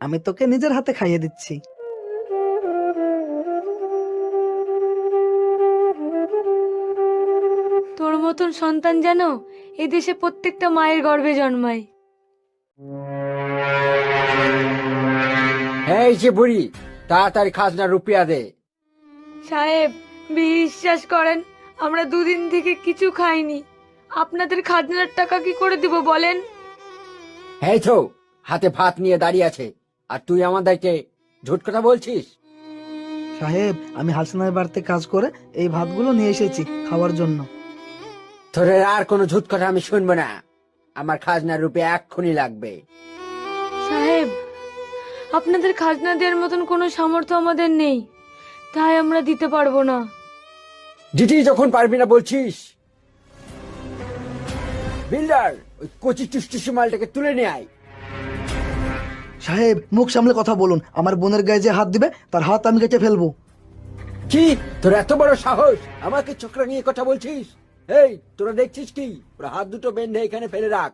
আমি তোকে নিজের হাতে খাইয়ে দিচ্ছি। তোর মতন সন্তান যেন এদেশে প্রত্যেকটা মায়ের গর্ভে জন্মায়। এই যে বুড়ি, তাড়াতাড়ি খাজনা রুপিয়া দে। সাহেব, বিশ্বাস করেন, আমরা দুদিন থেকে কিছু খাইনি। আপনাদের খাজনার টাকা কি করে দিব বলেন? এই তো হাতে ভাত নিয়ে দাঁড়িয়ে আছে, আর তুই আমাদেরকে ঝুট কথা বলছিস। সাহেব, আমি হাসিনার বাড়িতে কাজ করে এই ভাতগুলো নিয়ে এসেছি খাওয়ার জন্য। তোর আর কোনো ঝুট কথা আমি শুনবো না। আমার খাজনা রুপিয়া এক্ষুনি লাগবে। সাহেব, আপনাদের খাজনা দেওয়ার মতন কোনো সামর্থ্য আমাদের নেই, তাই আমরা দিতে পারবো না। দিদি যখন পারবি না বলছিস, বিল্ডার ওই কচি টুসটুসি মালটাকে তুলে নিয়ে আয়। সাহেব, মুখ সামলে কথা বলুন। আমার বোনের গায়ে যে হাত দিবে তার হাত আমি কেটে ফেলবো। কি তোর এত বড় সাহস, আমাকে চোখরা নিয়ে কথা বলছিস? এই তোরা দেখছিস কি? ওরা হাত দুটো বেঁধে এখানে ফেলে রাখ।